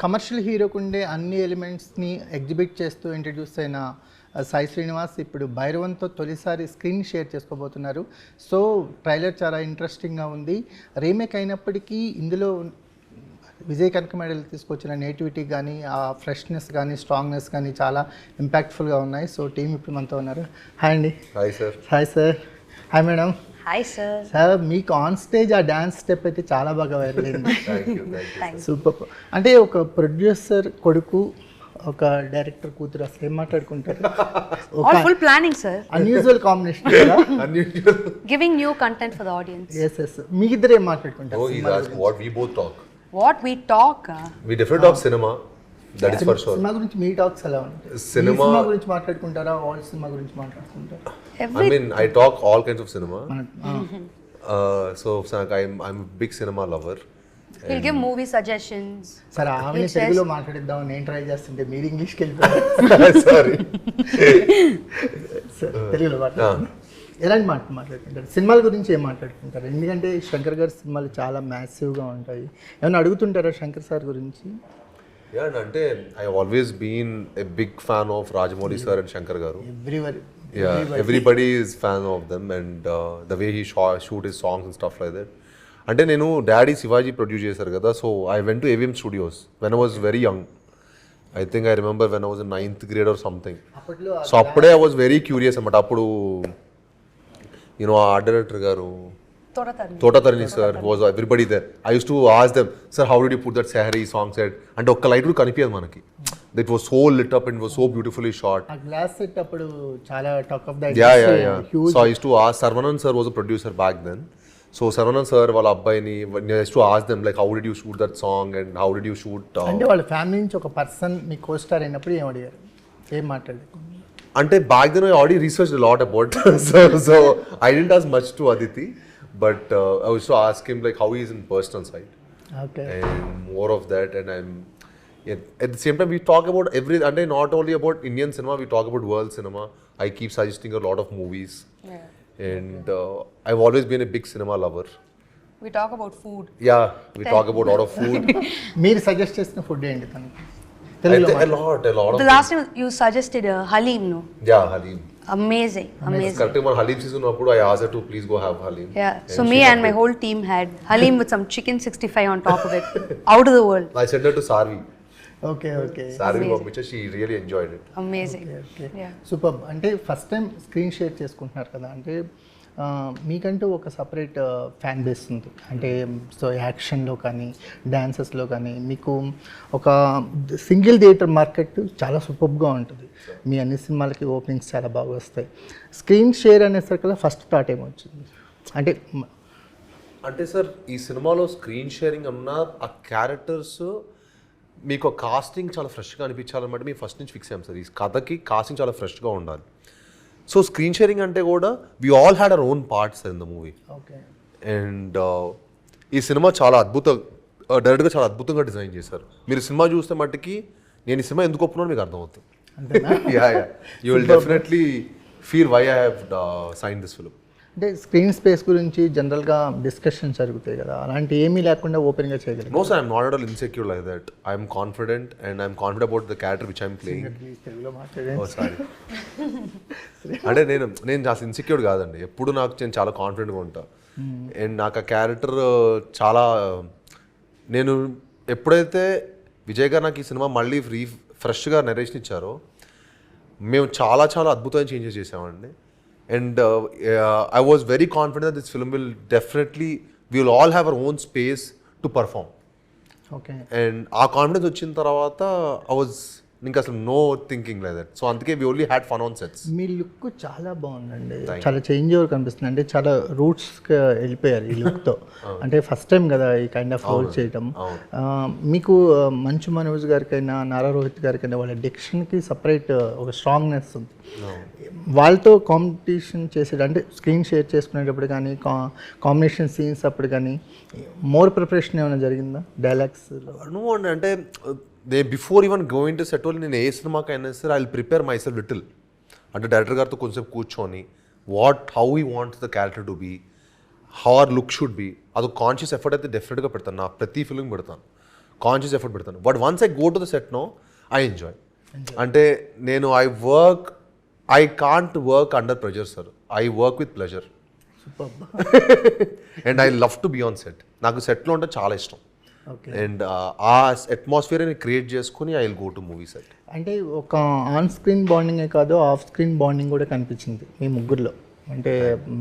Commercial హీరోకు ఉండే అన్ని ఎలిమెంట్స్ని exhibit చేస్తూ ఇంట్రడ్యూస్ అయిన సాయి శ్రీనివాస్ ఇప్పుడు భైరవంతో తొలిసారి స్క్రీన్ షేర్ చేసుకోబోతున్నారు. సో ట్రైలర్ చాలా ఇంట్రెస్టింగ్గా ఉంది. రీమేక్ అయినప్పటికీ ఇందులో విజయ్ కనకమేడలు తీసుకొచ్చిన నేటివిటీ కానీ, ఆ ఫ్రెష్నెస్ కానీ, స్ట్రాంగ్నెస్ కానీ చాలా ఇంపాక్ట్ఫుల్గా ఉన్నాయి. సో టీం ఇప్పుడు మనతో ఉన్నారు. హాయ్ అండి. Hi sir. Hi sir. Hi madam. Hi sir. Sir మీకు ఆన్ స్టేజ్ ఆ డ్యాన్స్ స్టెప్ అయితే చాలా బాగా వైరల్ అయింది. సూపర్. అంటే ఒక ప్రొడ్యూసర్ కొడుకు, ఒక డైరెక్టర్ కూతురు అసలు ఏం మాట్లాడుకుంటారు? Full planning sir. Unusual combination కదా. Giving new content for the audience. Yes yes. మీ ఇద్దరు ఏం మాట్లాడుకుంటారు? Oh, he's asking what we both talk. What we talk. We different talk cinema. That is for sure. Cinema గురించి మీ talks ఎలా ఉంటాయి? Cinema గురించి మాట్లాడుకుంటారా? All cinema గురించి మాట్లాడుకుంటారా? I mean, I talk all kinds of cinema. So I'm a big cinema lover. He'll give movie suggestions. సరే ఆమె తెలుగులో మాట్లాడిద్దాం నేను try చేస్తుంటే మీరు ఇంగ్లీష్కి వెళ్ళిపోయారు. Sorry. తెలుగులో మాట్లాడుతున్నారు. ఎలాంటి మాట్లాడుకుంటారు? సినిమాల గురించి ఏం మాట్లాడుకుంటారు? ఎందుకంటే శంకర్ గారి సినిమాలు చాలా మ్యాసివ్గా ఉంటాయి. ఏమైనా అడుగుతుంటారా శంకర్ సార్ గురించి? Yeah, అంటే I have always been a big fan of Rajamouli sir and Shankar garu. Everybody is fan of them and the way he shoot his songs and stuff like that. అంటే నేను daddy Shivaji produce చేశారు కదా, so I went to AVM studios when I was very young. I think I remember when I was in 9th grade or something. So అప్పుడే I was very curious అనమాట. అప్పుడు you know ఆ art director గారు Thota Tharani sir was everybody there. I use to ask them, sir how did you put that సెహరీ song set అంటే ఒక్క light కూడా కనిపించదు మనకి. That was so lit up and was so beautifully shot. ఆ glass set అప్పుడు చాలా talk of the so I use to ask Sharwanand sir was a producer back then. So Sharwanand sir వాళ్ళ అబ్బాయిని use to ask them like how did you shoot that song and how did you shoot. అంటే వాళ్ళ family నుంచి ఒక person మీ co-star అయినప్పుడు ఏం అడిగారు, ఏం మాట్లాడారు? అంటే back then I already researched a lot about so I didn't ask much to Aditi, but I was to ask him like how he is in personal side. Okay. And more of that, and at the same time we talk about and not only about Indian cinema, we talk about world cinema. I keep suggesting a lot of movies. Yeah. And I've always been a big cinema lover. We talk about food. Yeah, we talk about a lot of food. మీరు suggest చేసిన food ఏంటి తనకి? A lot of The last time you suggested Halim, no? Yeah, Halim. Amazing. Correct. When Halim season appudu I asked her to please go have Halim. Yeah. So me and my whole team had Halim with some chicken 65 on top of it. Out of the world. I sent her to Sarvi. Okay okay. Sarvi Bambicha, she really enjoyed it. Amazing. Okay. Yeah. Super. అంటే first time screen share చేసుకుంటున్నారు కదా, అంటే మీకంటూ ఒక separate fan base ఉంది. అంటే so యాక్షన్లో కానీ డ్యాన్సెస్లో కానీ మీకు ఒక సింగిల్ థియేటర్ మార్కెట్ చాలా సూపర్గా ఉంటుంది. మీ అన్ని సినిమాలకి ఓపెనింగ్స్ చాలా బాగా వస్తాయి. స్క్రీన్ షేర్ అనేసరికి ఫస్ట్ థాట్ ఏమొచ్చింది? అంటే సార్ ఈ సినిమాలో స్క్రీన్ షేరింగ్ అన్న ఆ క్యారెక్టర్స్ మీకు కాస్టింగ్ చాలా ఫ్రెష్గా అనిపించాలన్నమాట. మేము ఫస్ట్ నుంచి ఫిక్స్ అయ్యాం సార్, ఈ కథకి కాస్టింగ్ చాలా ఫ్రెష్గా ఉండాలి. సో స్క్రీన్ షేరింగ్ అంటే కూడా we all had our own parts in the movie. Okay. And ఈ సినిమా చాలా డైరెక్ట్గా చాలా అద్భుతంగా డిజైన్ చేశారు. మీరు సినిమా చూస్తే మట్టుకి నేను ఈ సినిమా ఎందుకు ఒప్పుకున్నాను మీకు అర్థమవుతుంది. You will definitely feel why I have sign this film. అంటే స్క్రీన్ స్పేస్ గురించి జనరల్గా డిస్కషన్ జరుగుతాయి కదా, అలాంటి ఏమీ లేకుండా ఓపెన్గా చేయగలరు? No sir, I'm not at all insecure like that. I'm confident and I'm confident about the character which I'm playing. తెలుగులో మాట్లాడే. Oh sorry. అంటే నేను చాలా ఇన్సెక్యూర్ కాదండి, ఎప్పుడు నేను చాలా కాన్ఫిడెంట్గా ఉంటా. అండ్ నాకు ఆ క్యారెక్టర్ చాలా నేను ఎప్పుడైతే విజయ్ గారు నాకు ఈ సినిమా మళ్ళీ ఫ్రెష్గా నరేషన్ ఇచ్చారో మేము చాలా చాలా అద్భుతమైన చేంజెస్ చేసామండి. And I was very confident that this film will definitely, we will all have our own space to perform. Okay. And our confidence వచ్చిన తర్వాత I was ఇంకా అసలు no thinking like that. So అందుకే we only had fun on sets. మీ look చాలా బాగుందండి, చాలా change over కనిపిస్తుంది. అంటే చాలా రూట్స్గా వెళ్ళిపోయారు ఈ లుక్తో. అంటే ఫస్ట్ టైం కదా ఈ కైండ్ ఆఫ్ రోల్ చేయటం. మీకు మంచు మనోజ్ గారికైనా నారా రోహిత్ గారికైనా వాళ్ళ డిక్షన్కి సపరేట్ ఒక స్ట్రాంగ్నెస్ ఉంది. వాళ్ళతో కాంపిటీషన్ చేసేది అంటే స్క్రీన్ షేర్ చేసుకునేటప్పుడు కానీ కాంబినేషన్ సీన్స్ అప్పుడు కానీ మోర్ ప్రిపరేషన్ ఏమైనా జరిగిందా డైలాగ్స్లో? నువ్వు అంటే before even going to set వాళ్ళు నేను ఏ సినిమాకైనా సరే I will prepare my self little. అంటే డైరెక్టర్ గారితో కొంచెం కూర్చొని how he wants the character to be, how our look should be, అదొక కాన్షియస్ ఎఫర్ట్ అయితే డెఫినెట్గా పెడతాను. నా ప్రతి ఫిల్మ్ పెడతాను. కాన్షియస్ ఎఫర్ట్ పెడతాను. But once I go to the set no I enjoy. అంటే నేను I can't work under pressure sir. I work with pleasure and I love to be on set. నాకు సెట్లో ఉంటే చాలా ఇష్టం. అండ్ ఆ అట్మాస్ఫియర్ని క్రియేట్ చేసుకుని I will go to movie set. అంటే ఒక ఆన్ స్క్రీన్ బాండింగే కాదు, ఆఫ్ స్క్రీన్ బాండింగ్ కూడా కనిపించింది మీ ముగ్గురులో. అంటే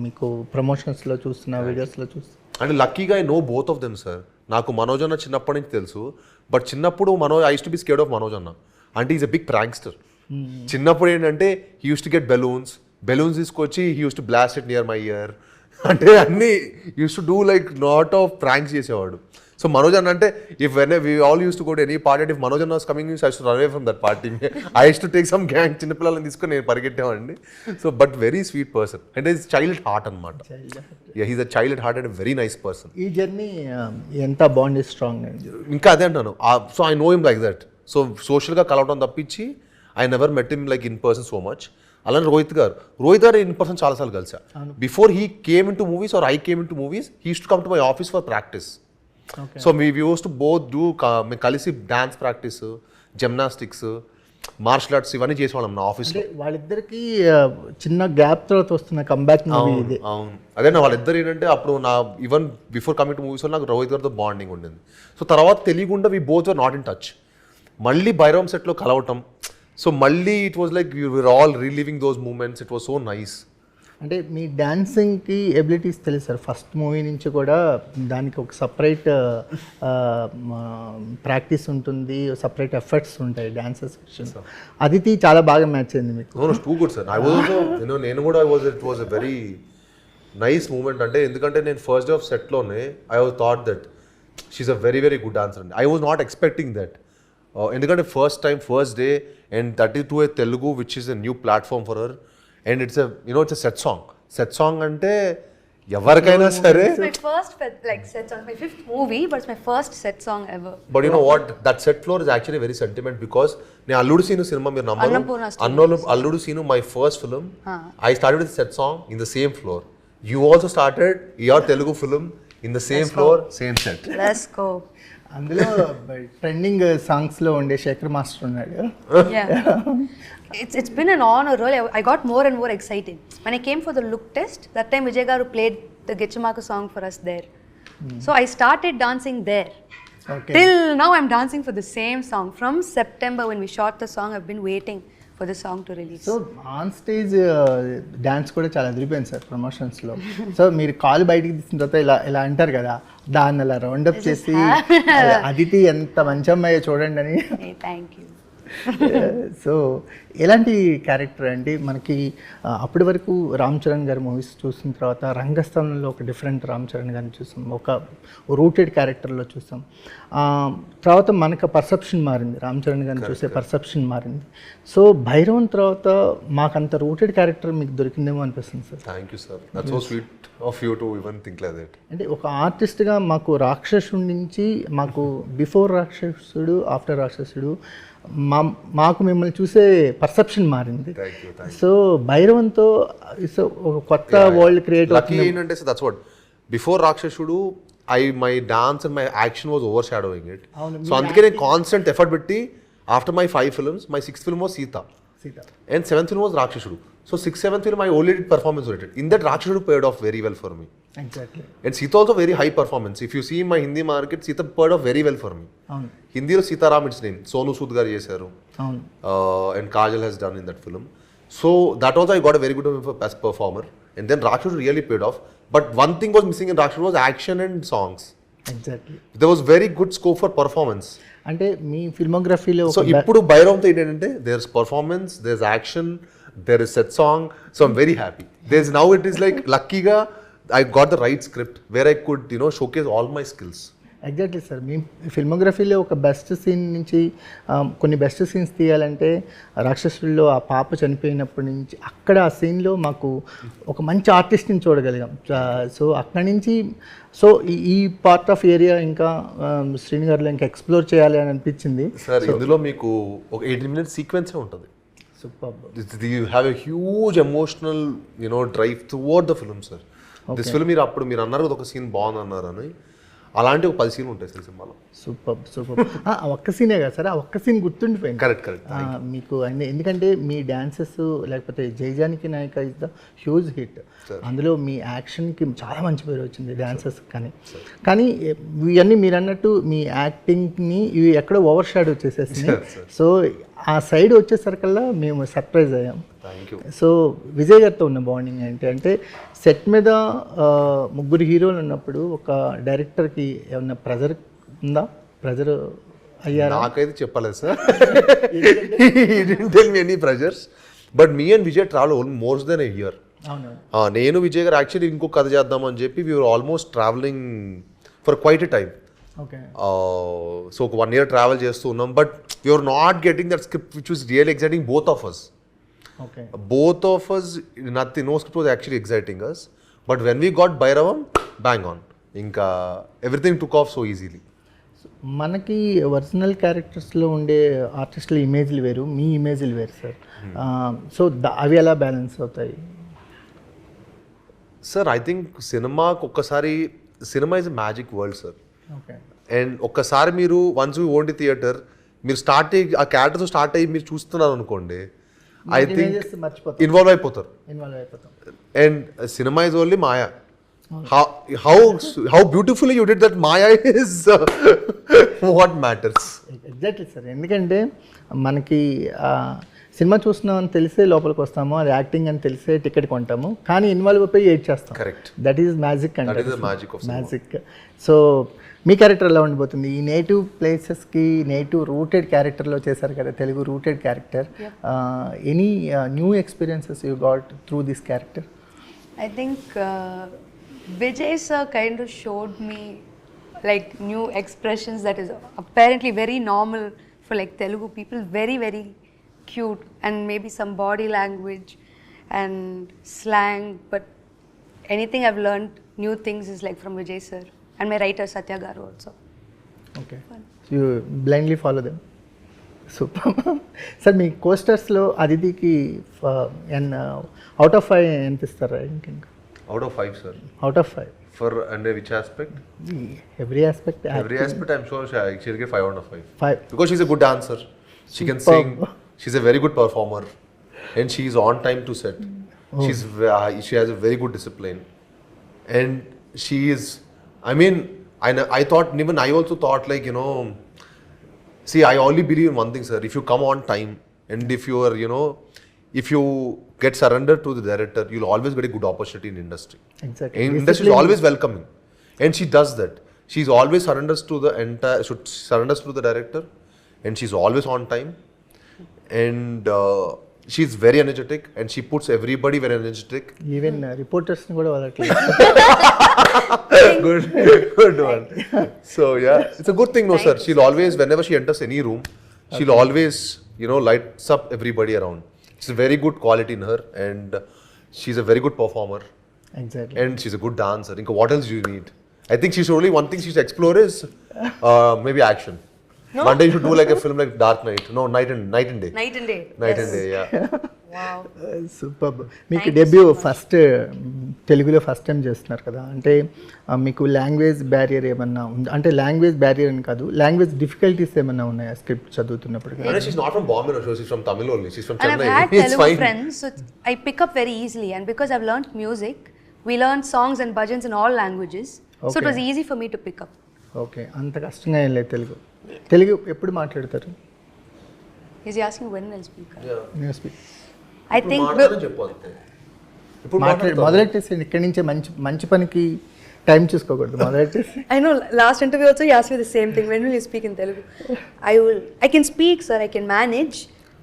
మీకు ప్రమోషన్స్లో చూస్తున్నా, వీడియోస్లో చూస్తున్నా. అంటే లక్కీగా I know both of them sir. నాకు మనోజ్ అన్న చిన్నప్పటి నుంచి తెలుసు. బట్ చిన్నప్పుడు I use to be scared of Manoj అన్న. అంటే ఈజ్ అ బిగ్ ప్రాంక్స్టర్. చిన్నప్పుడు ఏంటంటే he use to get balloons తీసుకొచ్చి he use to blast it near my ear. అంటే అన్నీ use to do like lot of pranks చేసేవాడు. So Manoj అన్న అంటే if when we all use to go to any party, if Manoj అన్న was coming I to run away from that party. I use to take some gang చిన్నపిల్లలని తీసుకొని నేను పరిగెట్టేవాడిని. So but very sweet person. అంటే is child heart అనమాట. He's a child heart and very nice person. ఈ journey ఎంత bond strong అండి. ఇంకా అదే అంటాను. So I know him like that. So సోషల్గా కలవడం తప్పించి I never met him like in person so much. అలానే రోహిత్ గారు ఇన్ పర్సన్ చాలాసార్లు కలిసా. Before he came into movies or I came into movies, he use to come to my office for practice. So we use to both do మేము కలిసి dance practice, gymnastics, martial arts ఇవన్నీ చేసేవాళ్ళం నా ఆఫీస్లో. వాళ్ళిద్దరికి చిన్న gap తర్వాత వస్తున్న కంబ్యాక్ మూవీ ఇది. అవును, అదే నా వాళ్ళిద్దరు ఏంటంటే అప్పుడు నా even before coming to movies నాకు రోహిత్ గారితో బాండింగ్ ఉండింది. సో తర్వాత తెలియకుండా we both were not in touch. మళ్ళీ భైరవం సెట్లో కలవటం. సో మళ్ళీ it was like we're all reliving those moments. It was so nice. అంటే మీ డాన్సింగ్కి ఎబిలిటీస్ తెలుసు సార్. ఫస్ట్ మూవీ నుంచి కూడా దానికి ఒక సపరేట్ ప్రాక్టీస్ ఉంటుంది, సపరేట్ ఎఫర్ట్స్ ఉంటాయి డాన్సెస్ విషయం. అదితి చాలా బాగా మ్యాచ్ అయింది మీకు. Too good sir. I was నేను కూడా it was a very nice moment. అంటే ఎందుకంటే నేను ఫస్ట్ డే ఆఫ్ సెట్లోనే I was thought that she's a very very good dancer అండి. I was not expecting that. ఎందుకంటే first day and that is to a Telugu which is a new platform for her. And it's it's a set song అంటే ఎవరికైనా సరే. My first set song, my fifth movie, but it's my first set song ever. But you know what, that set floor is actually very sentiment because నేను అల్లుడు scene cinema మీరు నమ్మరు, అల్లుడు scene my first film, I started with set song in the same floor. You also started your Telugu film in the same floor, same set. Let's go. అందులో trending సాంగ్స్లో ఉండే Shekhar master ఉన్నాడు. It's been an honor, really. I got more and more excited when I came for the look test. That time Vijay Garu played the Getchamaku song for us there. So I started dancing there. Okay. Till now I'm dancing for the same song. From September when we shot the song, I've been waiting for the song to release. So on stage dance కూడా చాలా అదిరిపోయింది sir ప్రమోషన్స్లో. So మీరు కాలు బయటికి తీసిన తర్వాత ఇలా అంటారు కదా, దాన్ని అలా రౌండప్ చేసి అదితి ఎంత మంచి అమ్మాయో చూడండి అని. Thank you. సో ఎలాంటి క్యారెక్టర్ అండి మనకి అప్పటి వరకు రామ్ చరణ్ గారి మూవీస్ చూసిన తర్వాత రంగస్థలంలో ఒక డిఫరెంట్ రామ్ చరణ్ గారిని చూసాం, ఒక రూటెడ్ క్యారెక్టర్లో చూసాం. తర్వాత మనకు పర్సెప్షన్ మారింది, రామ్ చరణ్ గారిని చూసే పర్సెప్షన్ మారింది. సో భైరవన్ తర్వాత మాకంత రూటెడ్ క్యారెక్టర్ మీకు దొరికిందేమో అనిపిస్తుంది sir. Thank you sir, that's so sweet of you to even think like that. అంటే ఒక ఆర్టిస్ట్గా మాకు రాక్షసుడి నుంచి మాకు బిఫోర్ రాక్షసుడు, ఆఫ్టర్ రాక్షసుడు మాకు మిమ్మల్ని చూసే పర్సెప్షన్ మారింది. సో భైరవంతో ఒక కొత్త వరల్డ్ క్రియేట్ అవుతుంది. ఏంటంటే దట్స్ వాట్ బిఫోర్ రాక్షసుడు my dance and my action was over shadowing it. So అందుకే నేను కాన్స్టెంట్ ఎఫర్ట్ పెట్టి after my 5 films my 6th film was Sita and 7th film was రాక్షసుడు. So 6th, 7th film I only did performance related. In that రాక్షసుడు paid off very well for me. Exactly. And Sita also very high performance. If you see my Hindi market, Sita paid off very well for me. హిందీలో Sitaram it's name Sonu Sood garu చేశారు and Kajal has done in that film. So that also I got a very good as performer and then Rakshasudu really paid off. But one thing was missing in Rakshasudu was action and songs. Exactly there was very good scope for performance. అంటే మీ ఫిల్మోగ్రఫీలో so ఇప్పుడు భైరవంతో ఏంటంటే there is performance, there is action, there is set song. So I'm very happy. There is now it is like లక్కీగా I got the right script where I could, showcase all my skills. Exactly sir. మీ ఫిల్మోగ్రఫీలో ఒక best scene నుంచి కొన్ని best scenes తీయాలంటే రాక్షసుల్లో ఆ పాప చనిపోయినప్పటి నుంచి అక్కడ ఆ సీన్లో మాకు ఒక మంచి ఆర్టిస్ట్ని చూడగలిగాం. సో అక్కడి నుంచి సో ఈ పార్ట్ ఆఫ్ ఏరియా ఇంకా శ్రీని గారిలో ఇంకా ఎక్స్ప్లోర్ చేయాలి అని అనిపించింది సార్. ఇందులో మీకు ఒక 18 minute సీక్వెన్స్ ఉంటుంది. Super. You have a huge emotional, drive toward the film, sir. This film మీరు అప్పుడు మీరు అన్నారు కదా ఒక సీన్ బాగుంది అన్నారు అని. అలాంటి ఒక 10 సీన్లు ఉంటాయి సార్ సినిమాలో. సూపర్ ఒక్క సీనే కదా సార్, ఆ ఒక్క సీన్ గుర్తుండిపోయింది. కరెక్ట్ మీకు ఎందుకంటే మీ డ్యాన్సెస్ లేకపోతే జైజానికి నాయక ఇస్ ద హ్యూజ్ హిట్. అందులో మీ యాక్షన్కి చాలా మంచి పేరు వచ్చింది డ్యాన్సెస్. కానీ ఇవన్నీ మీరు అన్నట్టు మీ యాక్టింగ్ని ఇవి ఎక్కడో ఓవర్ షాడో చేసేసినాయి. సో ఆ సైడ్ వచ్చేసరికల్లా మేము సర్ప్రైజ్ అయ్యాం. సో విజయ్ గారితో ఉన్న బాండింగ్ ఏంటి అంటే, సెట్ మీద ముగ్గురు హీరోలు ఉన్నప్పుడు ఒక డైరెక్టర్కి ఏమన్నా ప్రెజర్ ఉందా? ప్రెజర్ అయ్యారా? నాకైతే చెప్పలేదు sir. Tell me any pressures, but me and Vijay travel more than a year. నేను విజయ్ గారు యాక్చువల్లీ ఇంకో కథ చేద్దామని చెప్పి we were almost travelling for quite a time. So ఒక 1 year ట్రావెల్ చేస్తూ ఉన్నాం, but you're not getting that script which was real exciting both of us. Both of us, nothing, no script was actually exciting us. But when we got Bhairavam, bang on. Inka everything took off so easily. మనకి original క్యారెక్టర్స్లో ఉండే ఆర్టిస్టుల ఇమేజ్లు వేరు, మీ ఇమేజ్లు వేరు sir. So అవి ఎలా balance అవుతాయి sir? I think cinema is a magic world sir. And ఒక్కసారి మీరు once you own the theatre, మీరు స్టార్ట్ అయ్యి ఆ క్యారెక్టర్తో స్టార్ట్ అయ్యి మీరు చూస్తున్నారు అనుకోండి, ఐ థింక్ ఇన్వాల్వ్ అయిపోతారు. And cinema is only Maya. How beautifully you did that Maya is what matters. Exactly sir. ఎందుకంటే మనకి సినిమా చూస్తున్నామని తెలిసే లోపలికి వస్తాము, అది యాక్టింగ్ అని తెలిసే టికెట్ కొంటాము, కానీ ఇన్వాల్వ్ అయిపోయి ఏడ్ చేస్తాం. కరెక్ట్. దట్ ఈస్ మ్యాజిక్ అంటే మ్యాజిక్. సో మీ క్యారెక్టర్ ఎలా ఉండిపోతుంది? ఈ నేటివ్ ప్లేసెస్కి నేటివ్ రూటెడ్ క్యారెక్టర్లో చేశారు కదా, Telugu rooted character. Any new experiences you got through this character? I think Vijay sir kind of showed me like new expressions that is apparently very normal for like Telugu people, very very cute, and maybe some body language and slang, but anything I've learned new things is like from Vijay sir and my writer Satya Garu also. Okay. So you blindly follow them. Super. Sir, మీ కోస్టర్స్లో అదితికి out of 5 ఎంత ఇస్తారు ranking? Out of 5 sir. Out of 5. For under which aspect? Every aspect. Every aspect I'm sure she'll get 5 out of 5. 5. Because she's a good dancer. She can sing. She's a very good performer. And she's on time to set. She has a very good discipline. And she is, I mean, I thought, even I also thought like, you know, see, I only believe in one thing, sir. If you come on time and if you are, you know, if you get surrendered to the director, you'll always get a good opportunity in industry. Exactly. In industry is always welcoming. And she does that. She's always surrenders to the director. And she's always on time. And she's very energetic. And she puts everybody very energetic. Even reporters కూడా వదలట్లేదు. Good one. So yeah, it's a good thing, no sir. She'll always, whenever she enters any room, she'll always, you know, lights up everybody around. It's a very good quality in her, and she's a very good performer. Exactly. And she's a good dancer. What else do you need? I think she's only one thing she should explore is maybe action. No? One day you should do like a film like Dark Knight. No, Night and Day. Night and Day. Night and Day, yeah. Wow. Super. మీకు debut first తెలుగులో first time చేస్తున్నారు కదా, అంటే మీకు language barrier ఏమన్నా ఉంది? అంటే language barrier అని కాదు, లాంగ్వేజ్ డిఫికల్టీస్ ఏమన్నా ఉన్నాయా స్క్రిప్ట్ చదువుతున్నప్పుడు? She's not from Bombay, no, she's from Tamil only. She's from And Chennai. I've had Telugu friends, so I pick up very easily. And because I've learned music, we learned songs and bhajans in all languages. So it was easy for me to pick up. Okay, అంత కష్టంగా ఏం లేదు. తెలుగు ఎప్పుడు మాట్లాడతారు? Is he asking when I'll speak? నేను speak. I think మొదలెట్టేసి ఇక్కడి నుంచే మంచి పనికి time చూసుకోకూడదు, మొదలెట్టేసి. I know, last interview also he asked me the same thing. When will you speak in Telugu? I can speak, sir, I can manage,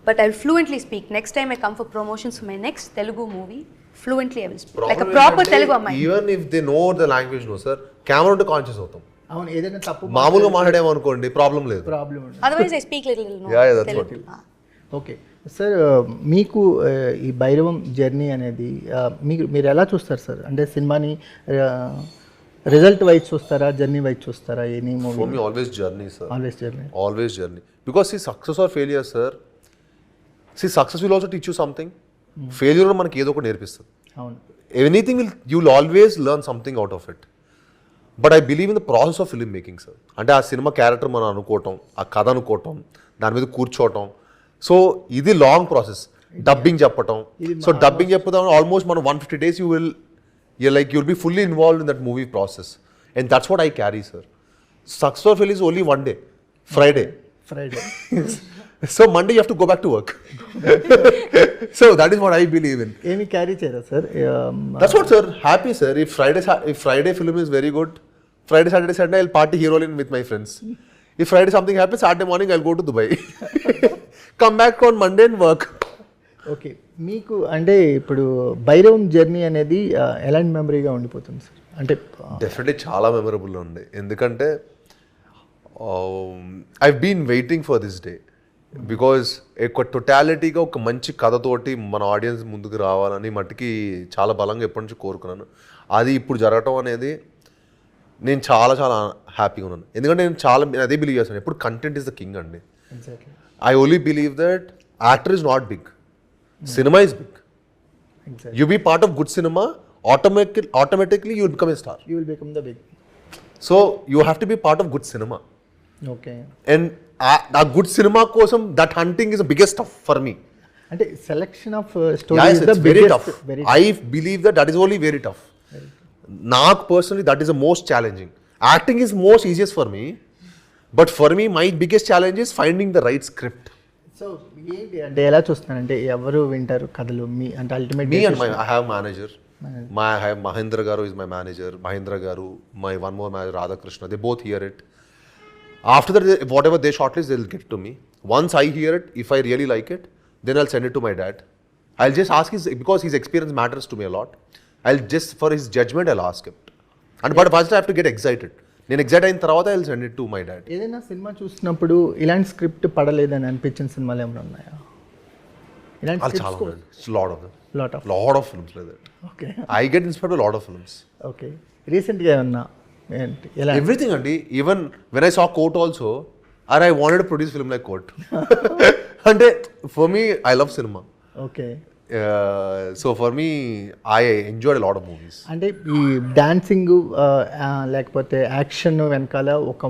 but I'll fluently speak. Next time I come for promotions for my next Telugu movie, fluently I will speak. Like a proper Telugu Amma. Even if they know the language, no sir, camera unte conscious అవుతాం. అవును, ఏదైనా తప్పు మామూలుగా మాట్లాడాము అనుకోండి, problem లేదు. Otherwise I speak little no. Yeah, that's what. Okay sir, మీకు ఈ భైరవం జర్నీ అనేది మీరు ఎలా చూస్తారు సార్? అంటే సినిమాని రిజల్ట్ వైజ్ చూస్తారా, జర్నీ వైజ్ చూస్తారా? Any movie? For me always journey, sir. Always journey. Because see, success or failure, sir, see, success will also teach you something. Failure మనకి ఏదో ఒకటి నేర్పిస్తుంది. అవును. Anything you'll always learn something out of it. But I believe in the process of film making sir. అంటే ఆ cinema character మనం అనుకోవటం, ఆ కథ అనుకోవటం, దాని మీద కూర్చోవటం. సో ఇది లాంగ్ ప్రాసెస్. డబ్బింగ్ చెప్పటం, సో డబ్బింగ్ చెప్పడం ఆల్మోస్ట్ మనం 150 days you'll be fully involved in that movie process, and that's what I carry, sir. Success or fail is only one day, Friday. So Monday you have to go back to work. So that is what I believe in. ఏమి carry చేయరా sir? That's what, sir. Happy, sir. If Friday film is very good, Friday, Saturday, Sunday I'll party Heroin with my friends. If Friday something happens, Saturday morning I'll go to Dubai. Come back on Monday and work. Okay, మీకు అంటే ఇప్పుడు Bhairavam journey అనేది ఎలాంటి మెమరీగా ఉండిపోతుంది sir? అంటే definitely చాలా memorable ఉంది. ఎందుకంటే I've been waiting for this day, because ఒక టోటాలిటీగా ఒక మంచి కథతోటి మన ఆడియన్స్ ముందుకు రావాలని మట్టుకి చాలా బలంగా ఎప్పటి నుంచి కోరుకున్నాను. అది ఇప్పుడు జరగటం అనేది నేను చాలా చాలా హ్యాపీగా ఉన్నాను. ఎందుకంటే నేను అదే బిలీవ్ చేస్తాను, ఎప్పుడు కంటెంట్ ఈస్ ద కింగ్ అండి. I only believe that actor is not big, cinema is big. Exactly. You be part of good cinema, automatically you will become a star. You will become the big. So you have to be part of good cinema. Okay. And a good cinema kosam, that hunting is the biggest stuff for me. And selection of stories yes, is it's the very biggest, tough. Very I believe that is only very tough. నాకు personally that is the most challenging. Acting is most easiest for me, but for me my biggest challenge is finding the right script. So ఏంటి అంటే ఎలా చూస్తున్నానంటే ఎవరు వింటారు కథలు మీ అంటే ultimate Me and I have manager. I have Mahendra Garu is my manager. Mahendra Garu, my one more manager Radhakrishna. They both hear it. After that, whatever they shortlist, they'll get to me. Once I hear it, if I really like it, then I'll send it to my dad. I'll just ask because his experience matters to me a lot. I'll just for his judgment I'll ask him. But first I have to get excited. నేను excite అయిన తర్వాత I will send it to my dad. ఏదైనా cinema చూసినప్పుడు ఇలాంటి script పడలేదని అనిపించిన సినిమాలు ఏమైనా ఉన్నాయా? ఇలాంటి చాలా ఉన్నాయి. Lot of films like that. Okay, I get inspired lot of films. Okay, రీసెంట్గా ఏమన్నా ఏంటి ఎలా? ఎవ్రీథింగ్ అండి. Even when I saw court also, I wanted to produce film like court. అంటే for me I love cinema. Okay, so for me I enjoyed lot of movies. అంటే ఈ dancing లేకపోతే action వెనకాల ఒక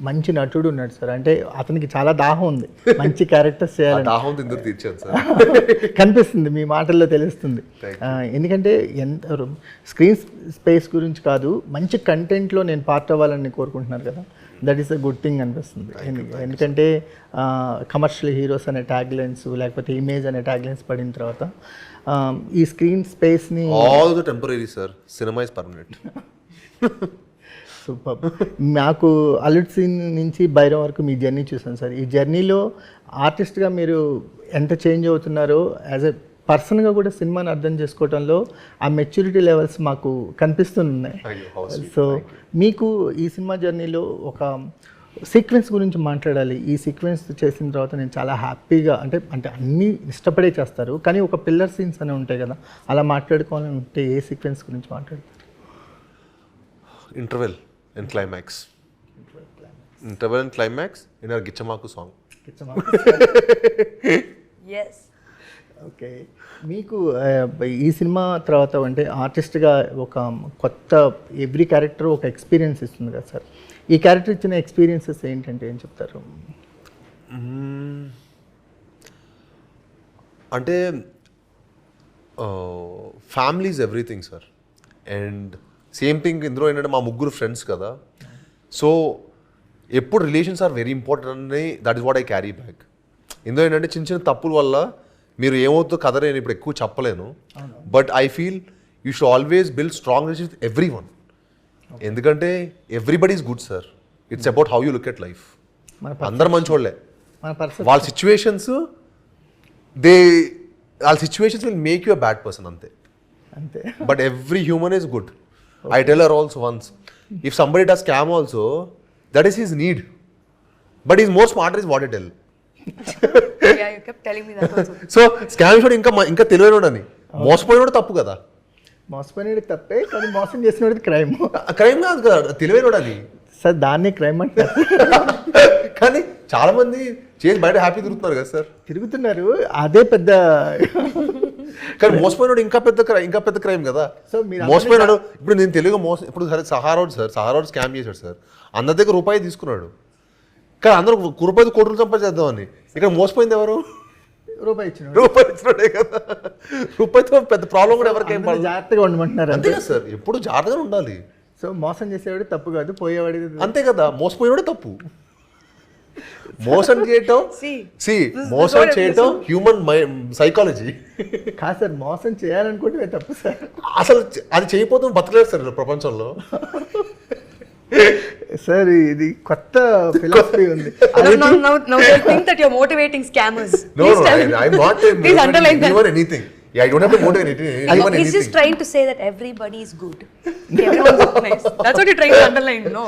మంచి నటుడు ఉన్నాడు సార్. అంటే అతనికి చాలా దాహం ఉంది మంచి క్యారెక్టర్స్ చేయాలని. దాహం తిందరు తీర్చాను సార్. కనిపిస్తుంది మీ మాటల్లో తెలుస్తుంది. ఎందుకంటే ఎంత స్క్రీన్ స్పేస్ గురించి కాదు, మంచి కంటెంట్లో నేను పార్ట్ అవ్వాలని కోరుకుంటున్నారు కదా, that is a good thing అనిపిస్తుంది. ఎందుకంటే కమర్షియల్ హీరోస్ అనే ట్యాగ్ లైన్స్ లేకపోతే ఇమేజ్ అనే ట్యాగ్ లైన్స్ పడిన తర్వాత ఈ స్క్రీన్ స్పేస్ని all the temporary sir, cinema is permanent. Super. నాకు అల్లుడ్ సీన్ నుంచి భైరవ్ వరకు మీ జర్నీ చూసాను సార్. ఈ జర్నీలో ఆర్టిస్ట్గా మీరు ఎంత చేంజ్ అవుతున్నారో, యాజ్ ఎ పర్సన్గా కూడా సినిమాని అర్థం చేసుకోవడంలో ఆ మెచ్యూరిటీ లెవెల్స్ మాకు కనిపిస్తున్నాయి. సో మీకు ఈ సినిమా జర్నీలో ఒక సీక్వెన్స్ గురించి మాట్లాడాలి. ఈ సీక్వెన్స్ చేసిన తర్వాత నేను చాలా హ్యాపీగా అంటే అన్నీ ఇష్టపడే చేస్తారు, కానీ ఒక పిల్లర్ సీన్స్ అనేవి ఉంటాయి కదా, అలా మాట్లాడుకోవాలని ఉంటే ఏ సీక్వెన్స్ గురించి మాట్లాడతారు? Interval and climax in our గిచ్చమాకు సాంగ్. yes. ఓకే, మీకు ఈ సినిమా తర్వాత అంటే ఆర్టిస్ట్గా ఒక కొత్త ఎవ్రీ క్యారెక్టర్ ఒక ఎక్స్పీరియన్స్ ఇస్తుంది కదా సార్. ఈ క్యారెక్టర్ ఇచ్చిన ఎక్స్పీరియన్సెస్ ఏంటంటే ఏం చెప్తారు? అంటే family is everything sir. And same thing ఇందులో ఏంటంటే మా ముగ్గురు ఫ్రెండ్స్ కదా, సో ఎప్పుడు రిలేషన్స్ ఆర్ వెరీ ఇంపార్టెంట్ అని that is what I carry back. ఇందులో ఏంటంటే చిన్న చిన్న తప్పుల వల్ల మీరు ఏమవుతుందో కథ నేను ఇప్పుడు ఎక్కువ చెప్పలేను, but I feel you should always build strong relations with everyone. ఎందుకంటే everybody is good sir, it's about how you look at life. అందరు మంచోళ్ళే, వాళ్ళ situations will make you a bad person అంతే. But every human is good. I tell her also once, if somebody does scam also, that is his need, but is more smarter is what I tell. Yeah, you kept telling me that also. So scam showed ఇంకా తెలివైనోడని, మోసపోయినోడు తప్పు కదా. మోసపోయినది తప్పే, కానీ మోసం చేసినది crime. Crime కాదు కదా, తెలివైనోడు అది సార్. దాన్ని క్రైమ్ అంటే కానీ చాలా మంది చేసి బయట హ్యాపీ తిరుగుతున్నారు కదా సార్. తిరుగుతున్నారు, అదే పెద్ద. కానీ మోసపోయినాడు ఇంకా పెద్ద క్రైమ్ కదా. సో మీరు మోసపోయినాడు. ఇప్పుడు నేను తెలుగు ఇప్పుడు సరే సహారోడ్ స్కామ్ చేశాడు సార్, అందరి దగ్గర రూపాయి తీసుకున్నాడు. కానీ అందరూ రూపాయి కోట్లు సంపాదించేద్దామని. ఇక్కడ మోసపోయింది ఎవరు? రూపాయి ఇచ్చిన రూపాయి ఇచ్చినాడే కదా. రూపాయితో పెద్ద ప్రాబ్లం కూడా ఎవరికేం పడదు. జాగ్రత్తగా ఉండమంటున్నారు అంతే కదా సార్, ఎప్పుడు జాగ్రత్తగా ఉండాలి. సో మోసం చేసేవాడు తప్పు కాదు, పోయేవాడి అంతే కదా, మోసపోయినాడే తప్పు. మోసం చేయటం మోసం చేయటం హ్యూమన్ సైకాలజీ కాదు సార్. మోసం చేయాలనుకుంటే తప్పు సార్. అసలు అది చేయకపోతే బతకలేదు సార్ ప్రపంచంలో. Sir, this kotta philosophy undi. Now they think that you're motivating scammers. No, I'm not please underline that. Anyone anything. Yeah, I don't have to motivate anyone anything. He's just trying to say that everybody is good. Everyone's nice. That's what you're trying to underline, no?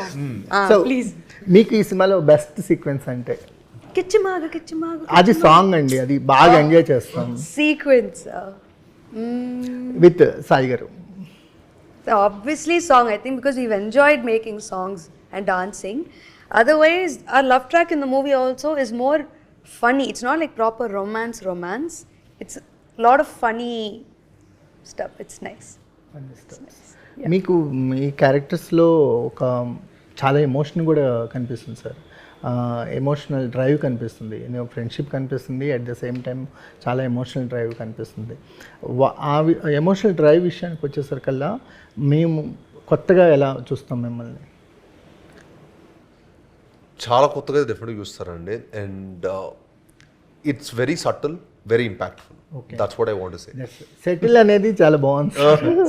So, please. మీకు ఈ సినిమాలో best sequence అంటే కిచ్చిమాగ అది song అండి, అది బాగా enjoy చేస్తాం. Sequence with Sai గారు. Obviously song, I think, because we've enjoyed making songs and dancing. Otherwise, our love track in the movie also is more funny. It's not like proper romance. It's a lot of funny stuff. It's nice. మీకు మీ క్యారెక్టర్స్లో ఒక చాలా emotion కూడా కనిపిస్తుంది sir. Emotional drive కనిపిస్తుంది, friendship కనిపిస్తుంది, at the same time చాలా emotional drive కనిపిస్తుంది. ఆ ఎమోషనల్ డ్రైవ్ విషయానికి వచ్చేసరికల్లా మేము కొత్తగా ఎలా చూస్తాం మిమ్మల్ని? చాలా కొత్తగా డెఫినెట్గా చూస్తారండి. And it's very subtle, very impactful. That's what I want to say. Settle అనేది చాలా బాగుంది.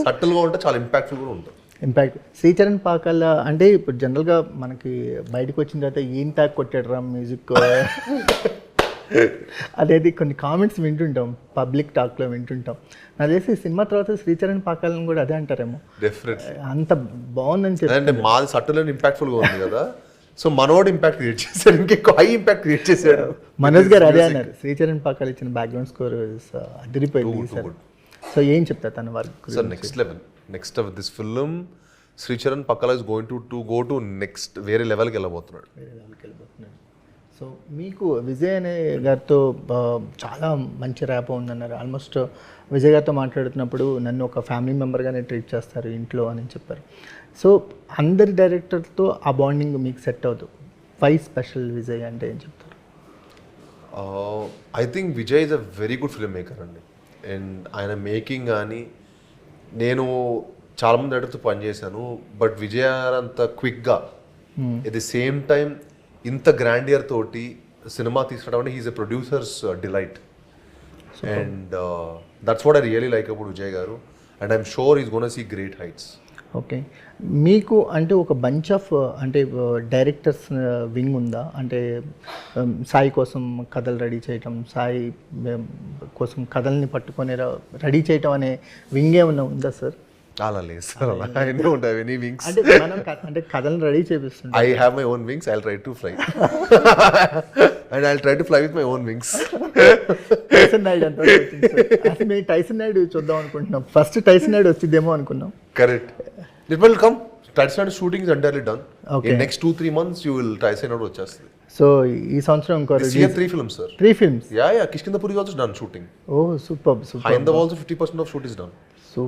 సటిల్గా ఉంటే చాలా ఇంపాక్ట్ఫుల్ కూడా ఉంటుంది. ఇంపాక్ట్ శ్రీచరణ్ పాకాల అంటే ఇప్పుడు జనరల్గా మనకి బయటకు వచ్చిన తర్వాత ఏం ట్యాగ్ కొట్టాడు రా మ్యూజిక్ అనేది కొన్ని కామెంట్స్ వింటుంటాం, పబ్లిక్ టాక్లో వింటుంటాం. నాకు తెలిసి సినిమా తర్వాత శ్రీచరణ్ పాకాలను కూడా అదే అంటారేమో. డెఫినెట్లీ అంత బాగుందని చెప్పి. అంటే మాది సటిల్ అండ్ ఇంపాక్ట్ఫుల్గా ఉంది కదా, సో మనోడు ఇంపాక్ట్ క్రియేట్ చేశాడు, ఇంకెక్కువ హై ఇంపాక్ట్ క్రియేట్ చేశాడు. మనోజ్ గారు అదే అన్నారు, శ్రీచరణ్ పాకాల ఇచ్చిన బ్యాక్గ్రౌండ్ స్కోర్ అదిరిపోయింది సార్. సో ఏం చెప్తారు తన work? Sir next of this film Sricharan Pakala is going to go to next వేరే లెవెల్కి వెళ్ళబోతున్నాడు. సో మీకు విజయ్ అనే గారితో చాలా మంచి ర్యాప్ ఉందన్నారు. ఆల్మోస్ట్ విజయ్ గారితో మాట్లాడుతున్నప్పుడు నన్ను ఒక ఫ్యామిలీ మెంబర్గానే ట్రీట్ చేస్తారు ఇంట్లో అని చెప్పారు. సో అందరి డైరెక్టర్తో ఆ బాండింగ్ మీకు సెట్ అవుతుంది. వై స్పెషల్ విజయ్ అంటే ఏం చెప్తారు? I think Vijay is a very good film maker అండి. అండ్ ఆయన మేకింగ్ కానీ, నేను చాలామంది డైరెక్టర్తో పనిచేశాను, బట్ విజయ్ అంత క్విక్గా ఎట్ ది సేమ్ టైం ఇంత గ్రాండియర్ తోటి సినిమా తీసుకురావడం అంటే he's a producer's delight. And that's what I really like about Vijay garu. And I'm sure is gonna see great heights. Okay, మీకు అంటే ఒక బంచ్ ఆఫ్ అంటే డైరెక్టర్స్ వింగ్ ఉందా? అంటే సాయి కోసం కథలు రెడీ చేయటం, సాయి కోసం కథల్ని పట్టుకొని రెడీ చేయటం అనే వింగ్ ఏమన్నా ఉందా సార్? అలా లేదు సార్, అలా అన్నీ ఉంటాయి. ఎనీ వింగ్స్ అంటే మనం అంటే కథలను రెడీ చేపిస్తాం. I have my own wings, I try to fly and I try to fly with my own wings. Tyson Naidu అంతా అసలు మేము టైసన్ నాయుడు చూద్దాం అనుకుంటున్నాం. ఫస్ట్ టైసన్ నాయుడు వచ్చిద్దేమో అనుకున్నాం. Correct, it will come. Tyson Naidu shooting is entirely done. In next 2-3 months you will Tyson Naidu వచ్చేస్తుంది. So ఈ సంవత్సరం ఇంకో 3 films sir. 3 films. Yeah, Kishkinthapuri is also done shooting. Oh, superb. Hindhav also 50% of shoot is done.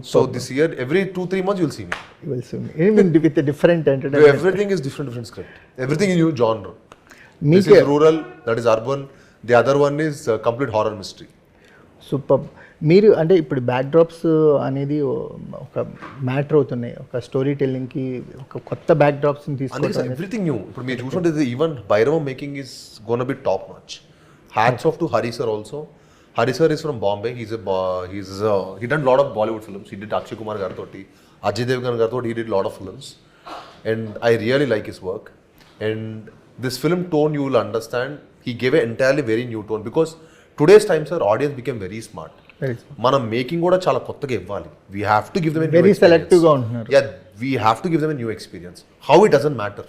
So this year, every 2-3 months, you'll see me. You will see me. Even with a different entertainment. Everything is different script. Everything is new genre. This is rural, that is urban. The other one is complete horror mystery. Super. మీరు అంటే ఇప్పుడు back drops అనేది ఒక matter అవుతున్నాయి, ఒక story టెల్లింగ్కి ఒక కొత్త బ్యాక్ డ్రాప్స్ని తీసుకుంటారు. Everything new. ఇప్పుడు మీరు చూసుకుంటే even Bhairava making is gonna be top notch. Hats off to Hari sir also. Hari sir is from Bombay. He done lot of Bollywood films. He did Akshay Kumar garu toti, Ajay Devgan garu toti. He did lot of films, and I really like his work. And this film tone, you will understand. He gave an entirely very new tone because today's time, sir, audience became very smart. Manam making kuda chala kottaga ivvali. We have to give them a new very experience. selective ga untunaru. Yeah, we have to give them a new experience. How it doesn't matter.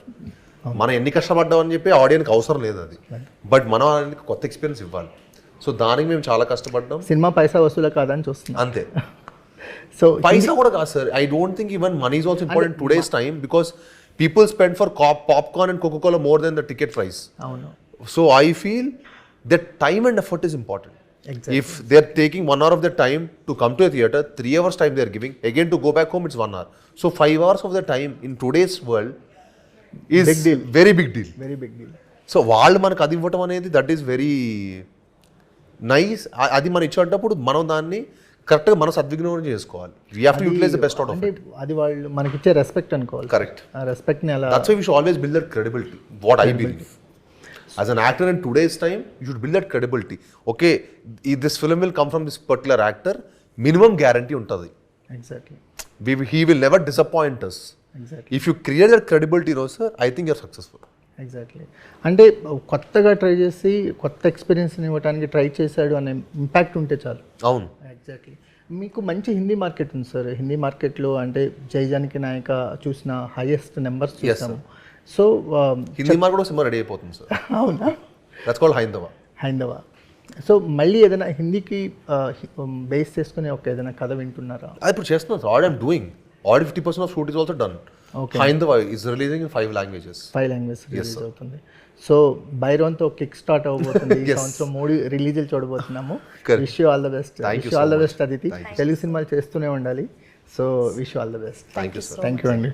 మనం ఎన్ని కష్టపడ్డాం అని చెప్పి ఆడియన్కి అవసరం లేదు అది, but మనం ఆయనకి కొత్త ఎక్స్పీరియన్స్ ఇవ్వాలి. సో దానికి మేము చాలా కష్టపడ్డాం. సినిమా పైసా వసూలు కాదని చూస్తున్నాం అంతే. సో పైసా కూడా కాదు sir. I don't think even money is also important today's time because people spend for popcorn and Coca Cola more than the ticket price. అవును. So I feel that time and effort is important. Exactly. If they're taking 1 hour of their time to come to a theater, 3 hours time they're giving, again to go back home it's 1 hour. So 5 hours of their time in today's world is Big deal. very big deal. Very big deal. So వాళ్ళు మనకు అది ఇవ్వటం అనేది that is very nice. అది మనం ఇచ్చేటప్పుడు మనం దాన్ని కరెక్ట్గా మనం సద్వినియోగం చేసుకోవాలి. We have to utilise the best out of అంటే ఇట్. అది వాళ్ళు మనకిచ్చే రెస్పెక్ట్ అనుకోవాలి. కరెక్ట్. ఆ రెస్పెక్ట్ని ఎలా that's why we should always build that credibility. What I believe as an actor in today's time you should build that credibility. Okay, this film will come from this particular actor, minimum guarantee ఉంటుంది. Exactly He will never disappoint us. Exactly If you create that credibility, no sir, I think you're successful. Exactly. అంటే కొత్తగా try చేసి కొత్త ఎక్స్పీరియన్స్ని ఇవ్వడానికి try చేశాడు అనే impact ఉంటే చాలు. అవును. ఎగ్జాక్ట్లీ. మీకు మంచి హిందీ మార్కెట్ ఉంది సార్. హిందీ మార్కెట్లో అంటే జై జానకి నాయక చూసిన హైయెస్ట్ నెంబర్స్ చూసాము. So Hindi market cinema ready అయిపోతుంది సార్. అవునా? దట్స్ కాల్డ్ హైందవ. హైందవ. సో మళ్ళీ ఏదైనా హిందీకి బేస్ చేసుకుని ఒక ఏదైనా కథ వింటున్నారా? అది ఇప్పుడు చేస్తున్నాం sir. All I'm doing. All 50% of shoot is also done. Haindava is releasing in 5 languages. 5 languages release అవుతుంది. సో బైరోన్తో కిక్ స్టార్ట్ అవబోతుంది. ఈ సంవత్సరం 3 రిలీజులు చూడబోతున్నాము. Wish you all the best. Wish you all the best Aditi. Telugu సినిమాలు చేస్తూనే ఉండాలి. So wish you all the best. Thank you, sir. Thank you అండి.